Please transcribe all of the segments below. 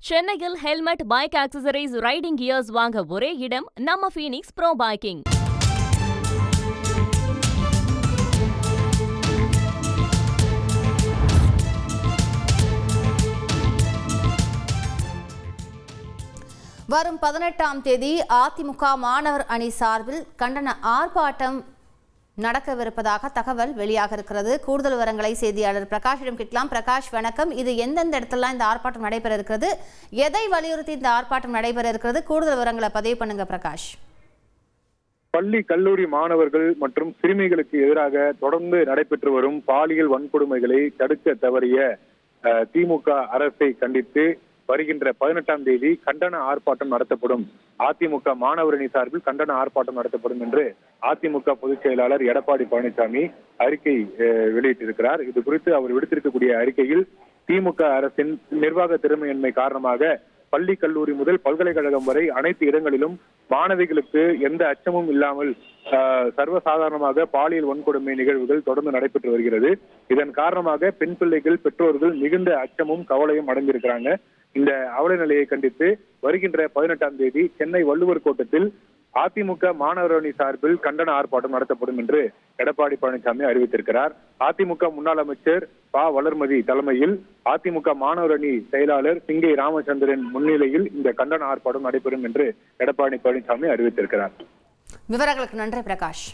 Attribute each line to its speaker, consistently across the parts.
Speaker 1: சென்னையில் helmet, bike accessories, riding gears வாங்க ஒரே இடம் நம்ம ஃபீனிக்ஸ் ப்ரோ பைக்கிங்.
Speaker 2: வரும் 18ஆம் தேதி அதிமுக மாணவர் அணி சார்பில் கண்டன ஆர்ப்பாட்டம் நடக்கவிருப்பதாக தகவல் வெளியாக இருக்கிறது. கூடுதல் விவரங்களை செய்தியாளர் பிரகாஷிடம் கேட்கலாம். பிரகாஷ், வணக்கம். இது எந்தெந்த இடத்துல இந்த ஆர்ப்பாட்டம் நடைபெற இருக்கிறது? எதை வலியுறுத்தி இந்த ஆர்ப்பாட்டம் நடைபெற இருக்கிறது? கூடுதல் விவரங்களை பதிவு பண்ணுங்க பிரகாஷ்.
Speaker 3: பள்ளி கல்லூரி மாணவர்கள் மற்றும் சிறுமிகளுக்கு எதிராக தொடர்ந்து நடைபெற்று வரும் பாலியல் வன்கொடுமைகளை தடுக்க தவறிய திமுக அரசை கண்டித்து வருகின்ற 18ஆம் தேதி கண்டன ஆர்ப்பாட்டம் நடத்தப்படும். அதிமுக மாணவர் அணி சார்பில் கண்டன ஆர்ப்பாட்டம் நடத்தப்படும் என்று அதிமுக பொதுச் செயலாளர் எடப்பாடி பழனிசாமி அறிக்கை வெளியிட்டிருக்கிறார். இது குறித்து அவர் விடுத்திருக்கக்கூடிய அறிக்கையில் திமுக அரசின் நிர்வாக திறமையின்மை காரணமாக பள்ளி கல்லூரி முதல் பல்கலைக்கழகம் வரை அனைத்து இடங்களிலும் மாணவிகளுக்கு எந்த அச்சமும் இல்லாமல் சர்வசாதாரணமாக பாலியல் வன்கொடுமை நிகழ்வுகள் தொடர்ந்து நடைபெற்று வருகிறது. இதன் காரணமாக பெண் பிள்ளைகள், பெற்றோர்கள் மிகுந்த அச்சமும் கவலையும் அடைந்திருக்கிறாங்க. இந்த அவல நிலையை கண்டித்து வருகின்ற 18ஆம் தேதி சென்னை வள்ளுவர் கோட்டத்தில் அதிமுக மாணவர் அணி சார்பில் கண்டன ஆர்ப்பாட்டம் நடத்தப்படும் என்று எடப்பாடி பழனிசாமி அறிவித்திருக்கிறார். அதிமுக முன்னாள் அமைச்சர் ப. வளர்மதி தலைமையில் அதிமுக மாணவர் அணி செயலாளர் சிங்கை ராமச்சந்திரன் முன்னிலையில் இந்த கண்டன ஆர்ப்பாட்டம் நடைபெறும் என்று எடப்பாடி பழனிசாமி அறிவித்திருக்கிறார்.
Speaker 2: விவரங்களுக்கு நன்றி பிரகாஷ்.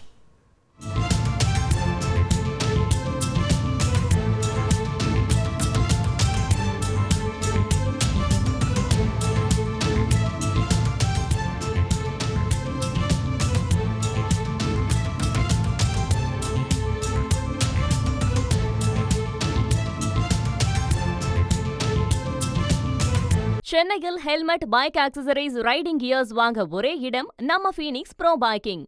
Speaker 1: சென்னையில் helmet, bike accessories, riding gears வாங்க ஒரே இடம் நம்ம ஃபீனிக்ஸ் ப்ரோ பைக்கிங்.